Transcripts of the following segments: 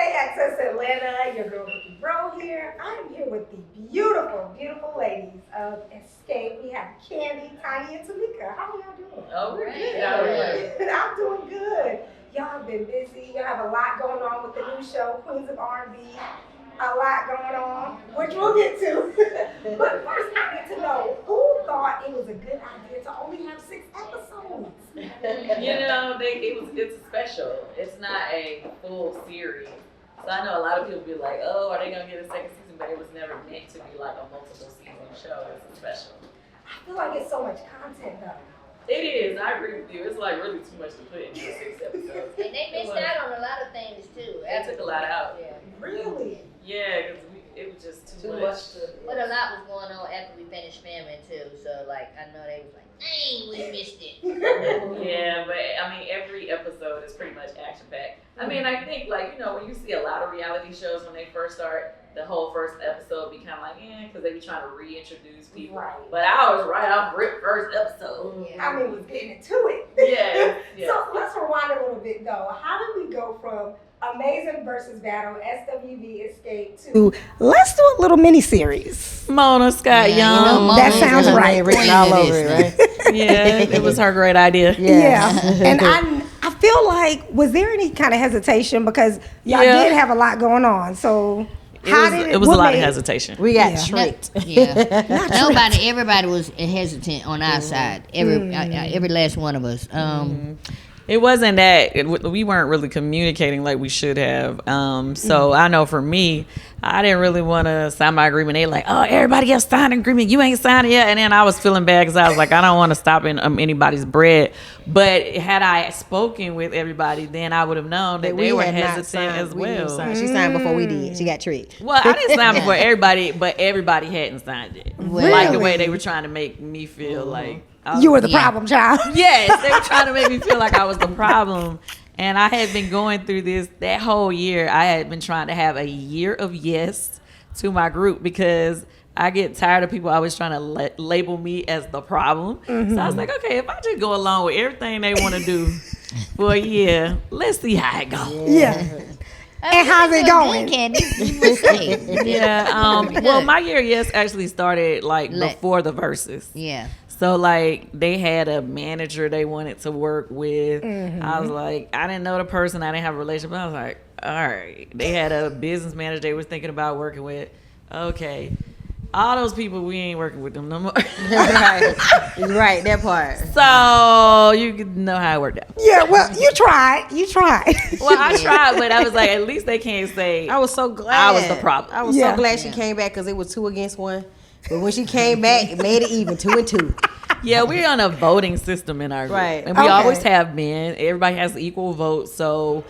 Hey, Access Atlanta, your girl Vicky Bro here. I am here with the beautiful, beautiful ladies of XSCAPE. We have Kandi, Kandi, and Tameka. How are y'all doing? Oh, we're good. How are you? I'm doing good. Y'all have been busy. Y'all have a lot going on with the new show, Queens of R&B. A lot going on, which we'll get to. But first, I need to know who thought it was a good idea to only have 6 episodes. It's a special. It's not a full series. So I know a lot of people be like, oh, are they going to get a second season? But it was never meant to be like a multiple season show. It's a special. I feel like it's so much content though. It is. I agree with you. It's like really too much to put into 6 episodes. And they missed out on a lot of things too. They took a lot out. Yeah. Really? Yeah, because it was just too much. But a lot was going on after we finished filming too. So like, I know they was like, dang, we missed it. Yeah, but I mean, every episode is pretty much action packed. I mean, I think like, when you see a lot of reality shows when they first start, the whole first episode be kind of like, because they be trying to reintroduce people. Right. But I was right off rip first episode. Yeah. I mean, we're getting into it. Yeah. So let's rewind a little bit though. How did we go from Amazing versus Battle, SWV Escape to let's do a little mini series? Mona Scott Young. That sounds right. Written all over it, right? Yeah, it was her great idea. Yeah. And I feel like, was there any kind of hesitation because y'all did have a lot going on? So it was a lot of hesitation. We got tricked. Everybody was hesitant on our side. Every last one of us. It wasn't that we weren't really communicating like we should have. So I know for me, I didn't really want to sign my agreement. They like, oh, everybody else signed an agreement. You ain't signed it yet. And then I was feeling bad because I was like, I don't want to stop in anybody's bread. But had I spoken with everybody, then I would have known that they were hesitant as well. She signed before we did. She got tricked. Well, I didn't sign before everybody, but everybody hadn't signed it. Really? Like the way they were trying to make me feel like. You were the problem child. Yes, they were trying to make me feel like I was the problem. And I had been going through that whole year. I had been trying to have a year of yes to my group because I get tired of people always trying to label me as the problem. So I was like, okay, if I just go along with everything they want to do for a year, let's see how it goes. Yeah. And how's it going? Well, my year yes actually started like before the verses. Yeah. So like they had a manager they wanted to work with. I was like, I didn't know the person, I didn't have a relationship. I was like, all right. They had a business manager they were thinking about working with. Okay. All those people, we ain't working with them no more. Right, that part. So you can know how it worked out. Yeah, well, you tried. Well, I tried, but I was like, at least they can't say I was so glad. I was the problem. I was so glad she came back because it was 2 against 1. But when she came back, it made it even 2 and 2. Yeah, we're on a voting system in our group. Right. And we always have been. Everybody has equal votes. So,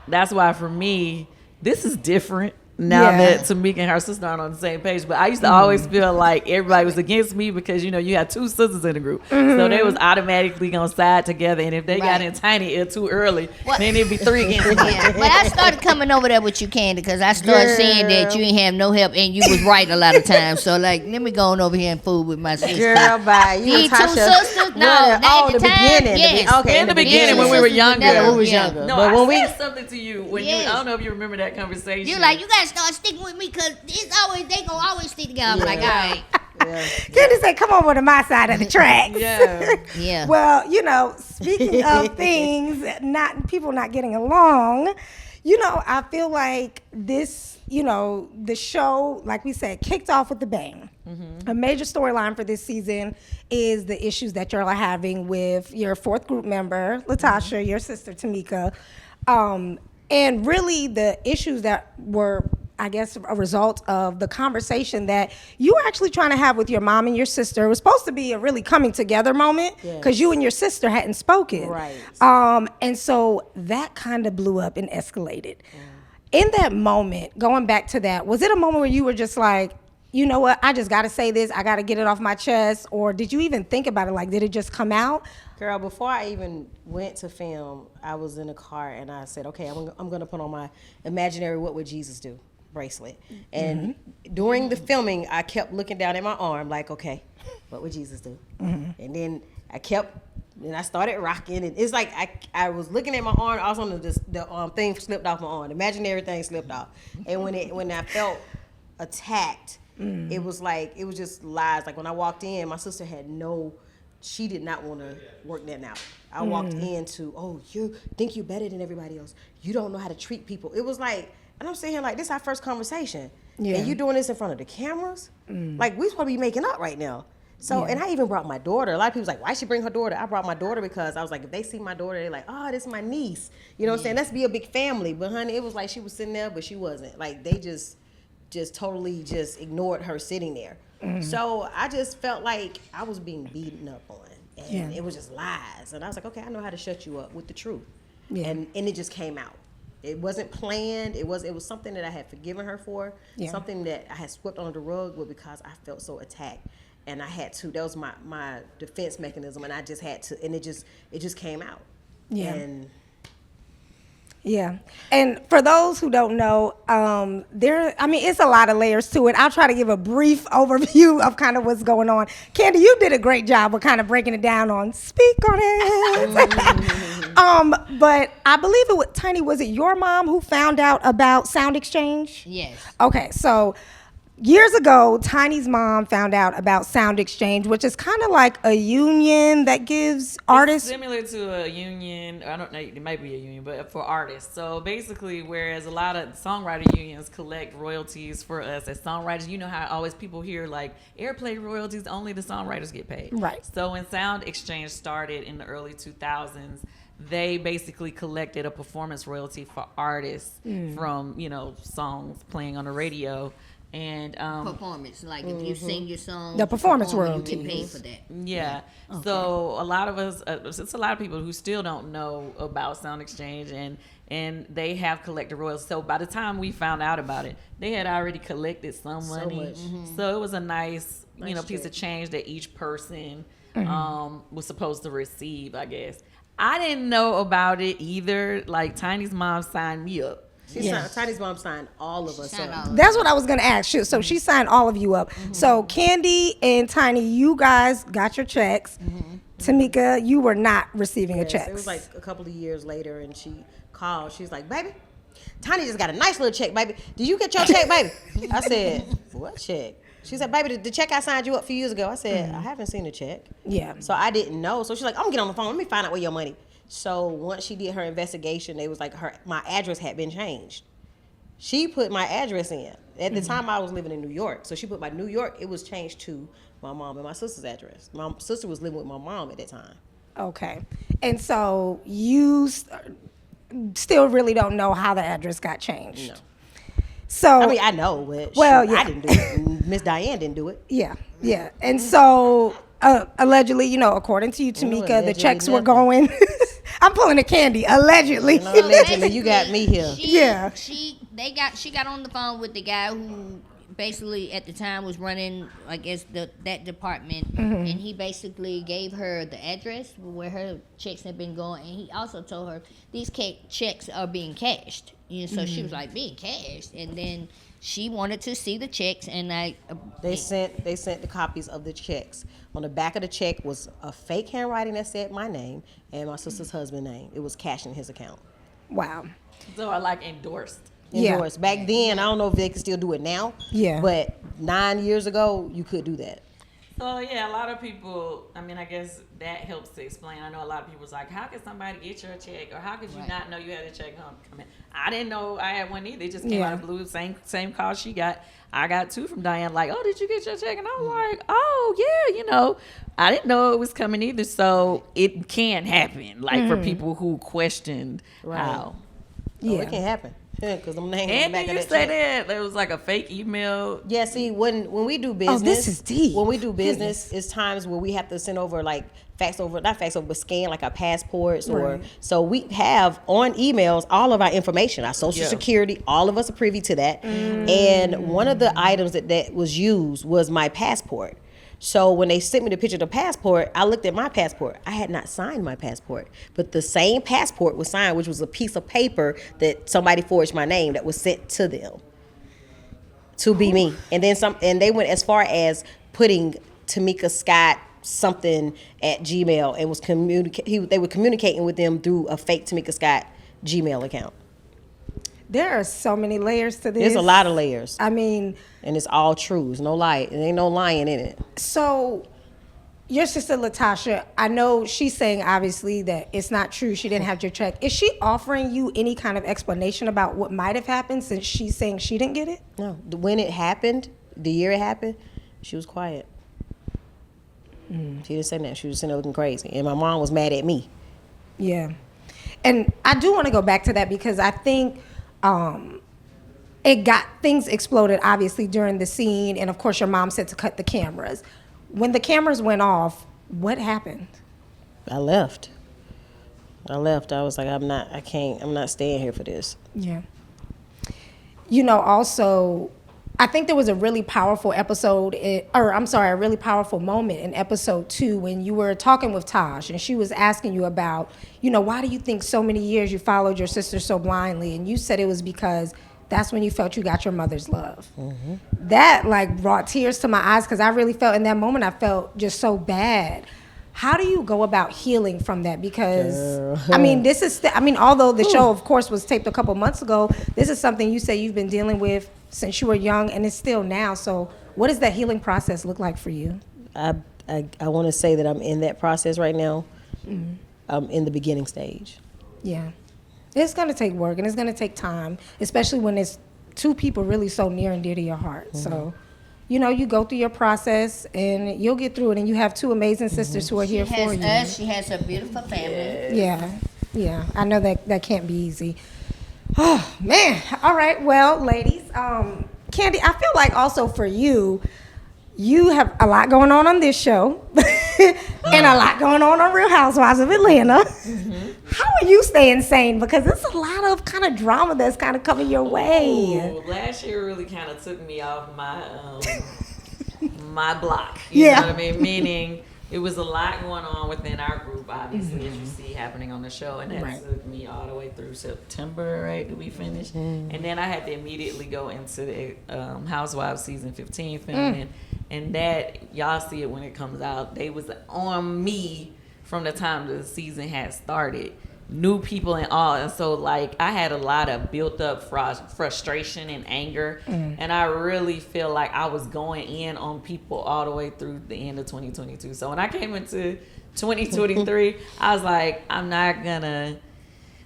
that's why for me, this is different. Now that Tameka and her sister aren't on the same page. But I used to always feel like everybody was against me because, you had 2 sisters in the group. So they was automatically going to side together. And if they got in tiny too early, then it'd be 3 against 1. But I started coming over there with you, Kandi, because I started seeing that you ain't have no help and you was right a lot of times. So, like, let me go on over here and fool with my sister. Girl, bye. You These 2 sisters? No, at the time, beginning. yes. Okay, in the beginning when we were younger. Yeah, we was younger. No, but I when said something to you when I don't know if you remember that conversation. You like, you got to start sticking with me because they gonna always stick together. I'm like, all right. Kandi said, come over to my side of the tracks. Yeah. Well, speaking of things, people not getting along, I feel like this, the show, like we said, kicked off with a bang. A major storyline for this season is the issues that you're having with your 4th group member, Latasha, your sister, Tameka. And really the issues that were, I guess, a result of the conversation that you were actually trying to have with your mom and your sister. It was supposed to be a really coming together moment because you and your sister hadn't spoken. Right. And so that kind of blew up and escalated. In that moment, going back to that, was it a moment where you were just like, you know what, I just got to say this, I got to get it off my chest? Or did you even think about it? Like, did it just come out? Girl, before I even went to film, I was in a car and I said, okay, I'm going to put on my imaginary What Would Jesus Do bracelet. And during the filming, I kept looking down at my arm like, okay, what would Jesus do? And then I kept And I started rocking, and it's like I was looking at my arm. All of a sudden, the thing slipped off my arm. Imaginary thing slipped off, and when I felt attacked, it was just lies. Like when I walked in, my sister she did not want to work that out. I walked into, oh, you think you're better than everybody else. You don't know how to treat people. It was like, and I'm sitting here like, this is our first conversation, and you doing this in front of the cameras. Like we supposed to be making up right now. So, and I even brought my daughter. A lot of people was like, why she bring her daughter? I brought my daughter because I was like, if they see my daughter, they're like, oh, this is my niece. You know what I'm saying? Let's be a big family. But honey, it was like she was sitting there, but she wasn't. Like they just totally just ignored her sitting there. So I just felt like I was being beaten up on. And it was just lies. And I was like, okay, I know how to shut you up with the truth. Yeah. And it just came out. It wasn't planned. It was something that I had forgiven her for. Yeah. Something that I had swept under the rug because I felt so attacked. And I had to, that was my defense mechanism, and I just had to, and it just came out. Yeah. And for those who don't know, it's a lot of layers to it. I'll try to give a brief overview of kind of what's going on. Kandi, you did a great job of kind of breaking it down on Speak on It. But I believe Tiny, was it your mom who found out about Sound Exchange? Yes. Okay, so years ago, Tiny's mom found out about Sound Exchange, which is kind of like a union that gives artists... similar to a union. I don't know, it might be a union, but for artists. So basically, whereas a lot of songwriter unions collect royalties for us as songwriters, you know how always people hear like airplay royalties, only the songwriters get paid. Right. So when Sound Exchange started in the early 2000s, they basically collected a performance royalty for artists from, songs playing on the radio. And performance, like if you sing your song, the performance royalty, you get paid for that. Yeah. Okay. So a lot of us, it's a lot of people who still don't know about Sound Exchange, and they have collected royalties. So by the time we found out about it, they had already collected some money. So it was a nice piece of change that each person was supposed to receive, I guess. I didn't know about it either. Like Tiny's mom signed me up. Tiny's mom signed all of us up. That's what I was going to ask you. So she signed all of you up. So Kandi and Tiny, you guys got your checks. Tamika, you were not receiving a check. It was like a couple of years later, and she called. She's like, baby, Tiny just got a nice little check, baby. Did you get your check, baby? I said, what check? She said, baby, the check I signed you up a few years ago. I said, I haven't seen the check. Yeah. So I didn't know. So she's like, I'm going to get on the phone. Let me find out where your money. So once she did her investigation, it was like my address had been changed. She put my address in. At the time, I was living in New York. So she put my New York, it was changed to my mom and my sister's address. My sister was living with my mom at that time. Okay. And so you still really don't know how the address got changed. No. So I mean, I know, but I didn't do it. And Miss Diane didn't do it. Yeah. And so allegedly, according to you, Tamika, the checks were going. I'm pulling a Kandi. Allegedly. Allegedly, you got me here. She got on the phone with the guy who basically at the time was running, I guess, that department, and he basically gave her the address where her checks had been going, and he also told her these checks are being cashed. So she was like, being cashed, and then she wanted to see the checks, and they sent the copies of the checks. On the back of the check was a fake handwriting that said my name and my sister's husband's name. It was cash in his account. Wow. So I endorsed. Yeah. Back then, I don't know if they can still do it now. Yeah. But 9 years ago, you could do that. So yeah, a lot of people, I guess that helps to explain. I know a lot of people was like, how could somebody get your check? Or how could you not know you had a check come in? I didn't know I had one either. It just came out of blue. Same call she got. I got two from Diane, like, oh, did you get your check? And I was like, oh, yeah, I didn't know it was coming either. So it can happen, for people who questioned how. Yeah. It can happen. Because them names and then you said that there was like a fake email. Yeah, see, when we do business, this is deep. When we do business, it's times where we have to send over not fax over, but scan like our passports so we have on emails all of our information, our social security. All of us are privy to that. And one of the items that was used was my passport. So when they sent me the picture of the passport, I looked at my passport. I had not signed my passport, but the same passport was signed, which was a piece of paper that somebody forged my name that was sent to them to be me. And then and they went as far as putting Tamika Scott something at Gmail and was they were communicating with them through a fake Tamika Scott Gmail account. There are so many layers to this. There's a lot of layers. I mean, and it's all true. There's no lie. There ain't no lying in it. So your sister Latasha, I know she's saying obviously that it's not true. She didn't have your check. Is she offering you any kind of explanation about what might have happened since she's saying she didn't get it? No. When it happened, the year it happened, she was quiet. She didn't say that. She was sitting there looking crazy. And my mom was mad at me. Yeah. And I do want to go back to that because I think things exploded obviously during the scene. And of course your mom said to cut the cameras. When the cameras went off, what happened? I left. I was like, I'm not staying here for this. Yeah. Also, I think there was a really powerful a really powerful moment in episode 2 when you were talking with Taj and she was asking you about, why do you think so many years you followed your sister so blindly? And you said it was because that's when you felt you got your mother's love. Mm-hmm. That brought tears to my eyes because I really felt in that moment, I felt just so bad. How do you go about healing from that? Because, although the show, of course, was taped a couple months ago, this is something you say you've been dealing with since you were young and it's still now. So what does that healing process look like for you? I want to say that I'm in that process right now. Mm-hmm. I'm in the beginning stage. Yeah. It's going to take work and it's going to take time, especially when it's two people really so near and dear to your heart. Mm-hmm. So, you go through your process and you'll get through it. And you have two amazing sisters who are here for you. She has a beautiful family. Yeah. I know that can't be easy. Oh, man. All right. Well, ladies, Kandi, I feel like also for you have a lot going on this show and a lot going on Real Housewives of Atlanta. Mm-hmm. How are you staying sane? Because there's a lot of kind of drama that's kind of coming your way. Ooh, last year really kind of took me off my my block. You know what I mean? Meaning it was a lot going on within our group, obviously, as you see happening on the show. And that took me all the way through September, right? Did we finish? Mm-hmm. And then I had to immediately go into the Housewives season 15 filming. And that, y'all see it when it comes out. They was on me from the time the season had started. New people and all. And so, I had a lot of built up frustration and anger. And I really feel like I was going in on people all the way through the end of 2022. So when I came into 2023, I was like, I'm not going to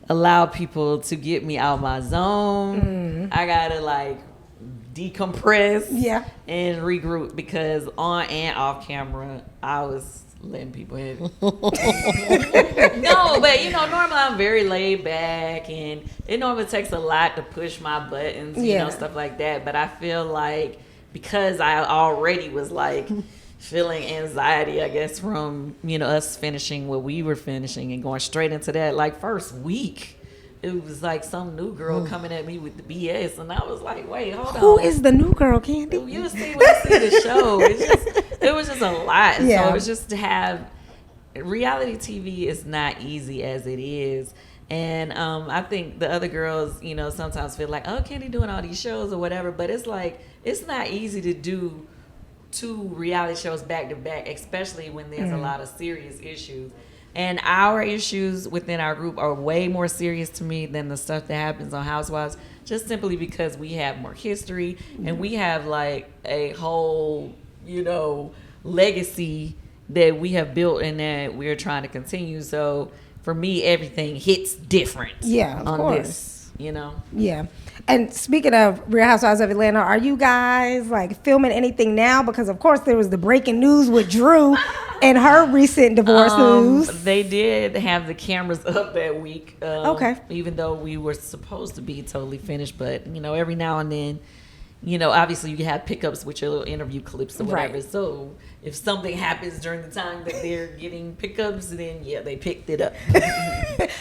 allow people to get me out my zone. I got to, decompress and regroup because on and off camera I was letting people hit it. No, but normally I'm very laid back and it normally takes a lot to push my buttons, stuff like that. But I feel like because I already was feeling anxiety, I guess, from us finishing what we were finishing and going straight into that first week. It was some new girl coming at me with the BS, and I was like, "Wait, hold on." Who is the new girl, Kandi? You'll see when you see the show. It was just a lot. Yeah. So it was just to have reality TV is not easy as it is, and I think the other girls, sometimes feel like, "Oh, Kandi doing all these shows or whatever," but it's it's not easy to do 2 reality shows back to back, especially when there's a lot of serious issues. And our issues within our group are way more serious to me than the stuff that happens on Housewives, just simply because we have more history and we have a whole, legacy that we have built and that we're trying to continue. So for me, everything hits different. Yeah, of course. This, Yeah. And speaking of Real Housewives of Atlanta, are you guys filming anything now? Because of course there was the breaking news with Drew and her recent divorce news. They did have the cameras up that week. Okay. Even though we were supposed to be totally finished, but every now and then, obviously you have pickups with your little interview clips or whatever. Right. So if something happens during the time that they're getting pickups, then they picked it up.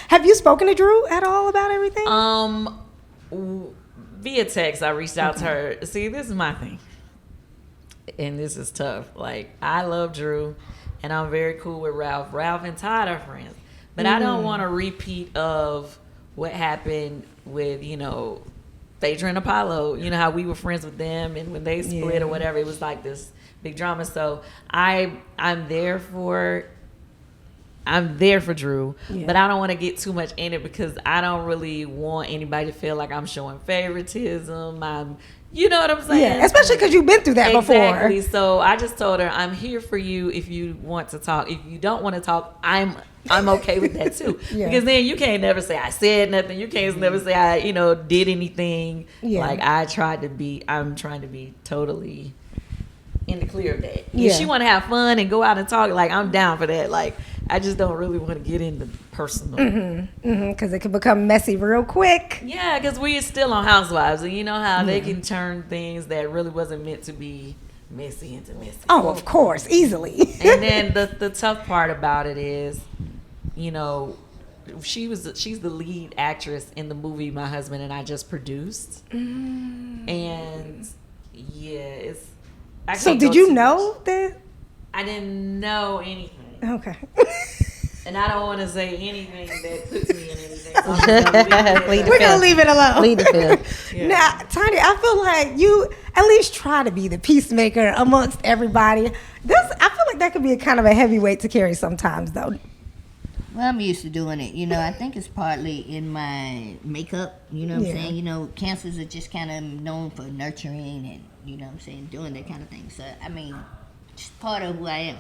Have you spoken to Drew at all about everything? Via text, I reached out to her. See, this is my thing, and this is tough. I love Drew, and I'm very cool with Ralph. Ralph and Todd are friends, but I don't want a repeat of what happened with Phaedra and Apollo. You know how we were friends with them, and when they split or whatever, it was like this big drama. So I'm there for Drew, but I don't want to get too much in it because I don't really want anybody to feel like I'm showing favoritism. You know what I'm saying? Yeah, especially because you've been through that Exactly. before. So I just told her, I'm here for you if you want to talk. If you don't want to talk, I'm okay with that too. Because then you can't never say I said nothing. You can't never say I, did anything. Yeah. Like I'm trying to be totally in the clear of that. If she want to have fun and go out and talk, like I'm down for that. Like I just don't really want to get into personal. Because it can become messy real quick. Yeah, because we're still on Housewives, and you know how they can turn things that really wasn't meant to be messy into messy. Oh, of course, easily. And then the tough part about it is, she's the lead actress in the movie my husband and I just produced. And it's. So did you know that? I didn't know anything. Okay. And I don't want to say anything that puts me in anything. So we're going to leave it alone. Plead the fifth. Now, Tanya, I feel like you at least try to be the peacemaker amongst everybody. I feel like that could be a kind of a heavy weight to carry sometimes, though. Well, I'm used to doing it. I think it's partly in my makeup. You know what I'm saying? Cancers are just kind of known for nurturing and, doing that kind of thing. So, I mean, just part of who I am.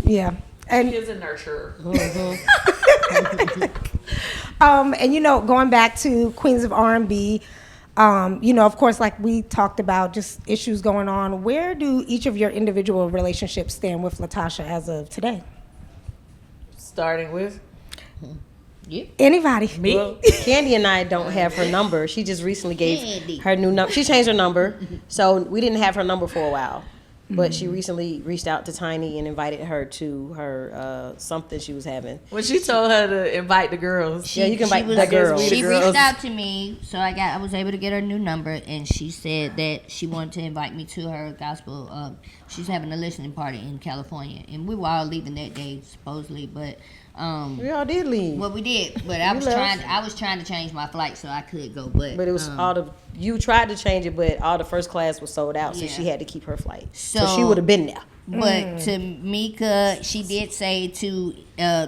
Yeah. And she is a nurturer. And going back to Queens of R&B, of course, like we talked about, just issues going on. Where do each of your individual relationships stand with Latasha as of today? Starting with anybody. Me. Well, Kandi and I don't have her number. She just recently gave her new number. She changed her number, so we didn't have her number for a while. But she recently reached out to Tiny and invited her to her something she was having. When she told her to invite the girls. You can invite the girls. She reached out to me, so I was able to get her new number, and she said that she wanted to invite me to her gospel. She's having a listening party in California, and we were all leaving that day supposedly, but we all did leave. Well, we did, but I was trying to change my flight so I could go, but it was you tried to change it, but all the first class was sold out, so she had to keep her flight. So she would have been there. But Tamika, she did say to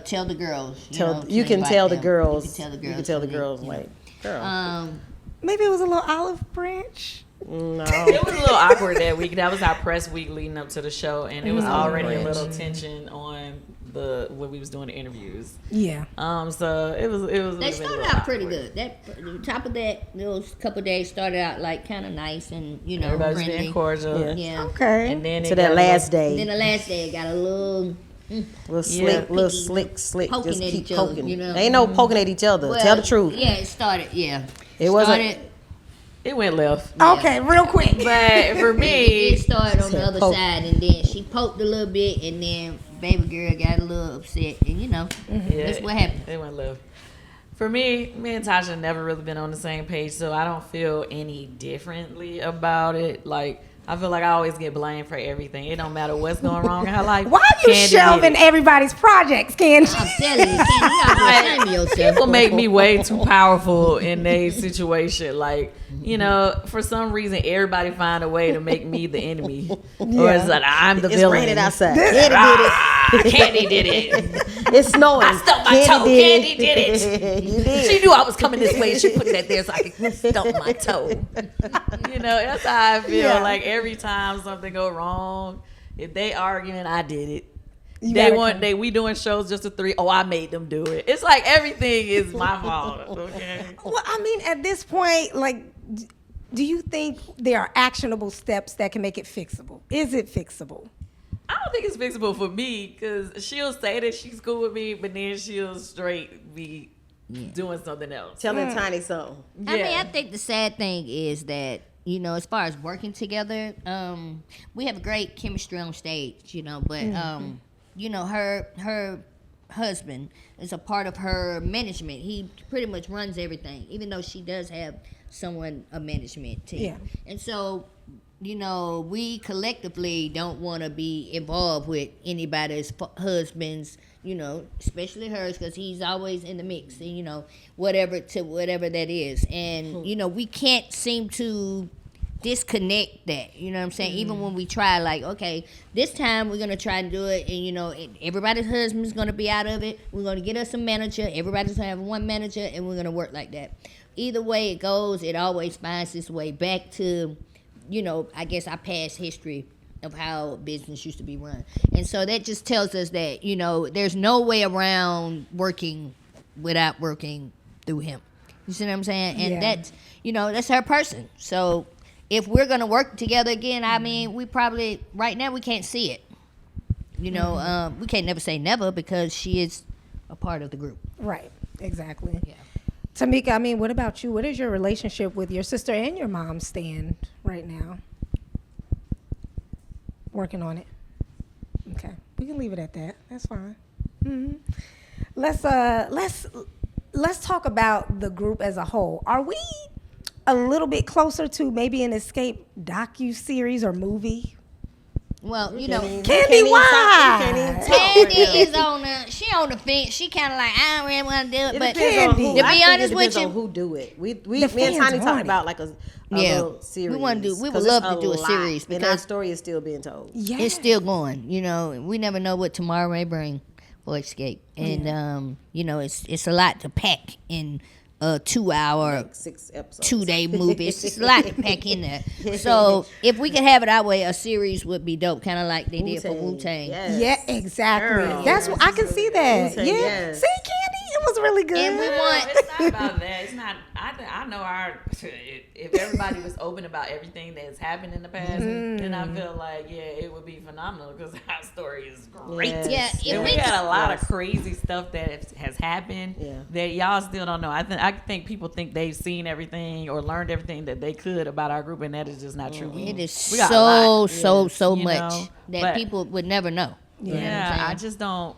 tell the girls. You can tell the girls. You can tell the girls. You can tell the girls, like, girl. Maybe it was a little olive branch. No. It was a little awkward that week. That was our press week leading up to the show, and it was already a little tension on when we was doing the interviews. Yeah. So it was. They started out pretty good. The top of those couple days started out like kind of nice and everybody's friendly. being cordial. Yeah. Okay. And then to that last day. Then the last day it got a little. Little slick. Poking just at keep each other, poking. Ain't no poking at each other. Well, tell the truth. Yeah, it started. Yeah. It wasn't. It went left. Yeah. Okay, real quick. But for me, it started on the other side, and then she poked a little bit, and then baby girl got a little upset, and that's what happened. It went left. For me and Tasha never really been on the same page, so I don't feel any differently about it. Like, I feel like I always get blamed for everything. It don't matter what's going wrong in her life. Why are you shelving everybody's projects, Kandi? I'm telling you, Kandi, you gotta be ashamed of yourself. People make me way too powerful in their situation. Like, for some reason, everybody find a way to make me the enemy. Or it's like, I'm the villain. It's raining outside. Kandi did it. It's snowing. I stubbed my toe. Kandi did it. She knew I was coming this way. She put that there so I could stump my toe. That's how I feel. Yeah. Like every time something go wrong, if they arguing, I did it. We doing shows just a 3. Oh, I made them do it. It's like everything is my fault. Okay. Well, I mean, at this point, like, do you think there are actionable steps that can make it fixable? Is it fixable? I don't think it's fixable for me because she'll say that she's cool with me, but then she'll straight be doing something else. Telling Tiny something. Yeah. I mean, I think the sad thing is that, as far as working together, we have a great chemistry on stage, but, her husband is a part of her management. He pretty much runs everything, even though she does have a management team. Yeah. And so we collectively don't want to be involved with anybody's husbands, especially hers, because he's always in the mix, and whatever that is, and we can't seem to disconnect that. You know what I'm saying? Even when we try, like, okay, this time we're gonna try and do it, and everybody's husband's gonna be out of it. We're gonna get us a manager. Everybody's gonna have one manager, and we're gonna work like that. Either way it goes, it always finds its way back to, I guess our past history of how business used to be run. And so that just tells us that, there's no way around working without working through him. You see what I'm saying? And that's, that's her person. So if we're going to work together again, I mean, we probably, right now we can't see it. We can't never say never because she is a part of the group. Right, exactly. Yeah. Tameka, I mean, what about you? What is your relationship with your sister and your mom stand right now? Working on it. Okay, we can leave it at that. That's fine. Mm-hmm. Let's talk about the group as a whole. Are we a little bit closer to maybe an XSCAPE docu-series or movie? Well, Kandi, why? Kandi is on the fence. She kind of like, I don't really want to do it. But to be honest with you, who do it? Me and Tiny talked about like a little series. We would love to do a series because our story is still being told. Yes. It's still going. We never know what tomorrow may bring for XSCAPE, and it's a lot to pack in a 2-hour, like 6 episodes, 2-day movie. It's just a lot to pack in there. So if we could have it our way, a series would be dope, kind of like they did for Wu-Tang. Yes. Yeah, exactly. Girl. That's what I can see that. Wu-Tang, Yeah. yes. See, Kandi, it was really good. And we want. It's not about that. It's not. I know if everybody was open about everything that's happened in the past, then I feel like it would be phenomenal because our story is great. Yes. Yeah, And we got a lot of crazy stuff that has happened that y'all still don't know. I think people think they've seen everything or learned everything that they could about our group, and that is just not true. It is we got a lot, so you much know, that but- people would never know. You know what I'm Yeah, saying? I just don't.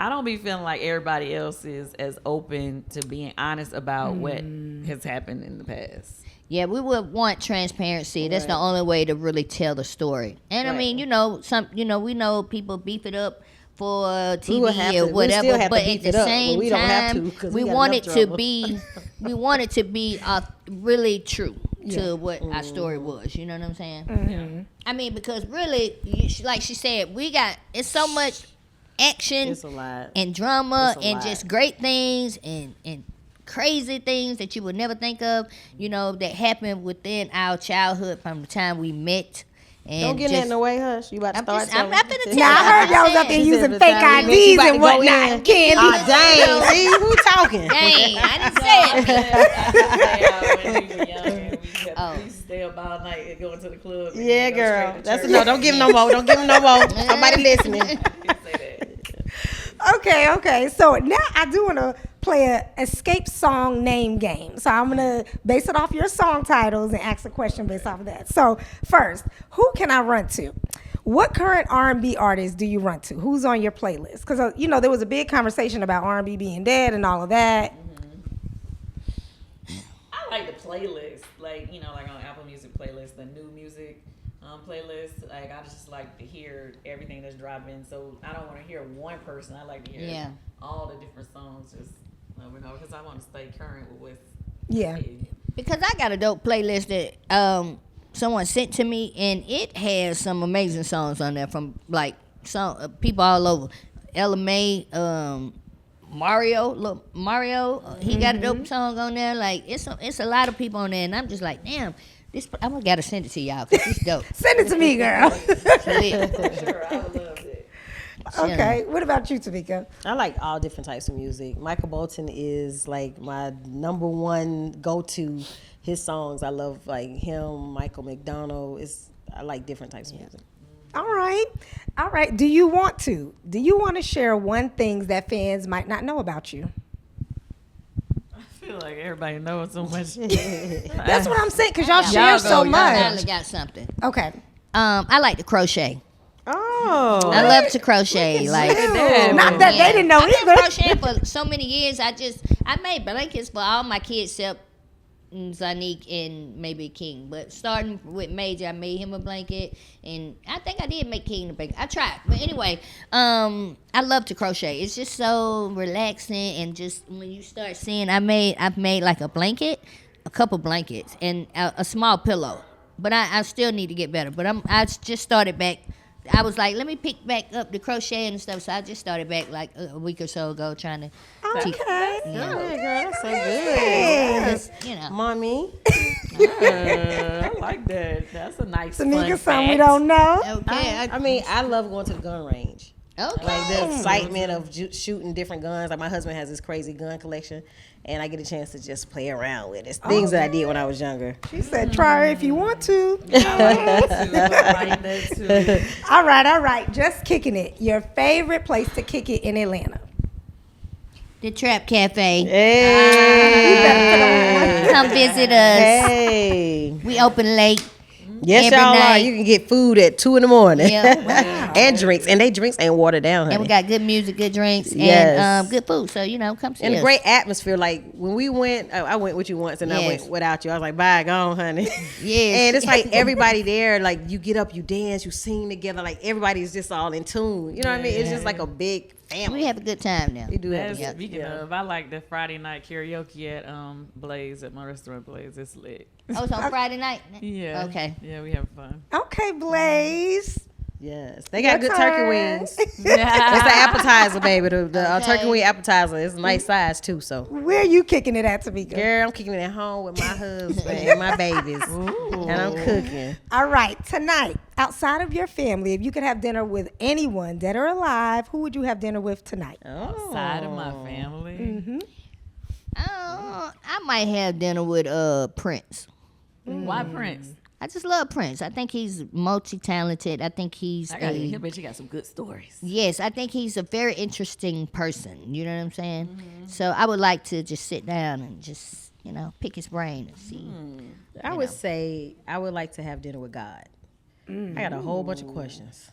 I don't be feeling like everybody else is as open to being honest about what has happened in the past. Yeah, we would want transparency. That's the only way to really tell the story. And I mean, we know people beef it up for TV or whatever, but at the same time, we want it to be, really true to what our story was. You know what I'm saying? Mm-hmm. I mean, because really, like she said, it's so much action It's a lot. and drama It's a and lot. just great things and crazy things that you would never think of, that happened within our childhood from the time we met. And Don't get in the way, hush. You about to start I'm not finna tell Now, I heard y'all was up there using fake IDs and whatnot. Kandi. Ah, dang. See, who talking? Dang, I didn't say it. When we were young and we used to stay up all night and go into the club. And Yeah, go girl. straight to That's church. no. Don't give him no more. Don't give him no more. Somebody listening. Say that. Okay. So now I do want to play a XSCAPE song name game. So I'm going to base it off your song titles and ask a question based off of that. So first, who can I run to? What current R&B artists do you run to? Who's on your playlist? Because, there was a big conversation about R&B being dead and all of that. I like the playlist, like on Apple Music playlist, the new music playlist. Like I just like to hear everything that's dropping. So I don't want to hear one person. I like to hear all the different songs, just because I want to stay current with what's Yeah. hitting. Because I got a dope playlist that someone sent to me, and it has some amazing songs on there from like some people all over. Ella May, Mario, he got a dope song on there. Like it's a lot of people on there, and I'm just like, damn, I'm gotta send it to y'all because it's dope. Send it to me, girl. Sure, I would love it. Okay. What about you, Tameka? I like all different types of music. Michael Bolton is like my number one go-to. His songs, I love like him. Michael McDonald. I like different types of music. All right. Do you want to share one thing that fans might not know about you? I feel like everybody knows so much. That's what I'm saying, because y'all Y'all share go, so y'all I much. finally got something. Okay. I like to crochet. Oh, I love to crochet. Like that. Not that they didn't know I've been either. crocheting for so many years. I made blankets for all my kids except Zanique and maybe King. But starting with Major, I made him a blanket, and I think I did make King a blanket. I tried, but anyway, I love to crochet. It's just so relaxing, and just when you start seeing, I've made like a blanket, a couple blankets, and a small pillow. But I still need to get better. But I just started back. I was like, let me pick back up the crocheting and stuff. So I just started back like a week or so ago trying to teach. Okay. Yeah, girl, that's so good. Just, you know. Mommy. I like that. That's a nice fun Tamika, fact. something we don't know. Okay. I mean, I love going to the gun range. Okay. Like the excitement of shooting different guns. Like my husband has this crazy gun collection, and I get a chance to just play around with it. It's things that I did when I was younger. She said, try it if you want to. I like that too. All right. Just kicking it. Your favorite place to kick it in Atlanta? The Trap Cafe. Hey. Come visit us. Hey. We open late. Yes, every y'all are. night. You can get food at 2 a.m. Yeah. And drinks. And they drinks ain't watered down, honey. And we got good music, good drinks, Yes. and good food. So, come see And us. a great atmosphere. Like when we went, I went with you once and I Yes. went without you. I was like, bye, go on, honey. Yes. And it's like everybody there, like you get up, you dance, you sing together. Like everybody's just all in tune. You know what I mean? It's just like a big family. We have a good time now. We do have That's, to speaking of, I like the Friday night karaoke at Blaze, at my restaurant Blaze. It's lit. Oh, it's on Friday night? Yeah. Okay. Yeah, we have fun. Okay, Blaze. Yes, they got Your good turkey turn. wings. It's the appetizer, baby. The Okay. turkey wing appetizer. It's a nice size too. So, Where are you kicking it at, Tamika? girl, I'm kicking it at home with my husband and my babies, and I'm cooking. All right, tonight, outside of your family, if you could have dinner with anyone, dead or alive, who would you have dinner with tonight? Outside of my family. I might have dinner with Prince. Why Prince? I just love Prince. I think he's multi-talented. I think he's I bet you got some good stories. yes, I think he's a very interesting person. You know what I'm saying? So I would like to just sit down and just, pick his brain and see. I would say I would like to have dinner with God. I got a whole bunch of questions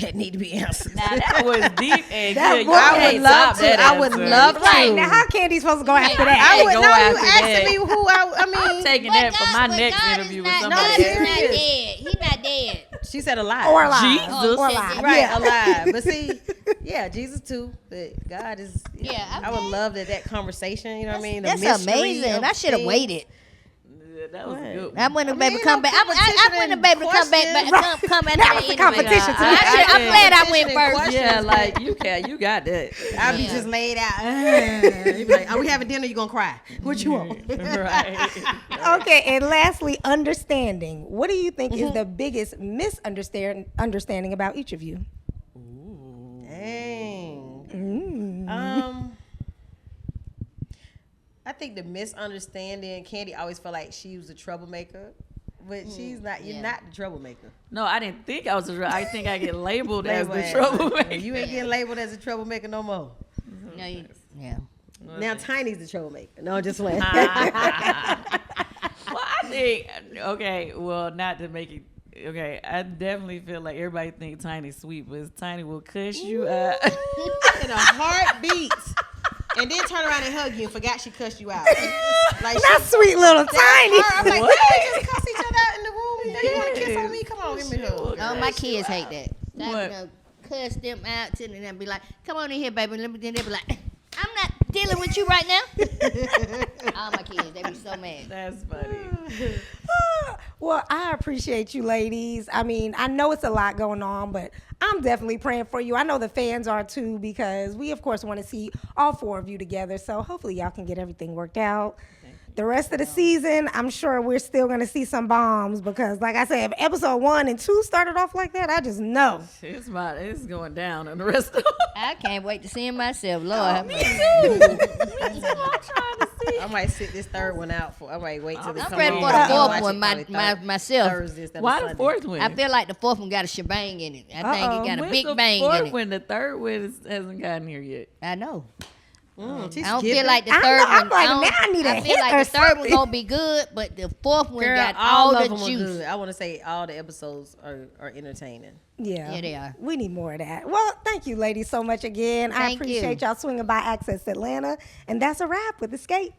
that need to be answered. Now that was deep and That good. was- I would love to. I would love to. Right, now how Candy's supposed to go after I that? would go know you after asking that. me who I mean. Taking that for my next interview with somebody God is else. not dead. He's not dead. She said alive. Or alive. Jesus. Or alive. Right, Yeah. alive. But see, yeah, Jesus too. But God is. Yeah, I would love that conversation. You know what I mean? The That's mystery amazing. of I should have things. waited. Yeah, that was a good one. I wouldn't have I been able mean, to come no back. I competition wouldn't have been able to come back. and Come That after was the anyway. competition Nah, tonight. I'm glad I went Competition and first. questions. Yeah, like you got that. I'd be Yeah. just laid out. You be like, are we having dinner? You gonna cry? What you want? Right. Okay, and lastly, understanding. What do you think is the biggest misunderstanding about each of you? Dang. I think the misunderstanding. Kandi always felt like she was a troublemaker, but she's not. You're not the troublemaker. No, I didn't think I was I think I get labeled as the Labeled as- troublemaker. You ain't getting labeled as a troublemaker no more. No, yeah. Now Tiny's the troublemaker. No, just playing. Well, I think not to make it. Okay, I definitely feel like everybody think Tiny's sweet, but Tiny will cuss you out. In a heartbeat. And then turn around and hug you and forgot she cussed you out. Like That sweet little Tiny. I'm like, What? did we just cuss each other out in the room? You want to kiss on me? Come on, give me a hug. Oh, my kids hate that. What? I cuss them out to them and be like, "Come on in here, baby." Then they be like, "I'm not dealing with you right now." All my kids, they be so mad. That's funny. Well, I appreciate you ladies. I mean, I know it's a lot going on, but I'm definitely praying for you. I know the fans are too, because we, of course, want to see all four of you together. So hopefully y'all can get everything worked out. The rest of the season, I'm sure we're still going to see some bombs because, like I said, if episode 1 and 2 started off like that, I just know. It's going down on the rest of I can't wait to see him myself, Lord. I might sit this third one out for. I might wait till they I'm come ready on. for I'll the watch fourth it one probably myself. Thursday instead of Why the Sunday. fourth one? I feel like the fourth one got a shebang in it. I think it got a When's big the bang fourth in it. one? The third one hasn't gotten here yet. I know. She's I don't giving. feel like the I third know, one. I'm like, now I need a I feel hit like or the third one something. gonna be good, but the fourth one Girl, got all all of the them are juice. good. I want to say all the episodes are entertaining. Yeah. Yeah, they are. We need more of that. Well, thank you, ladies, so much again. I Thank you. appreciate y'all swinging by Access Atlanta. And that's a wrap with Escape.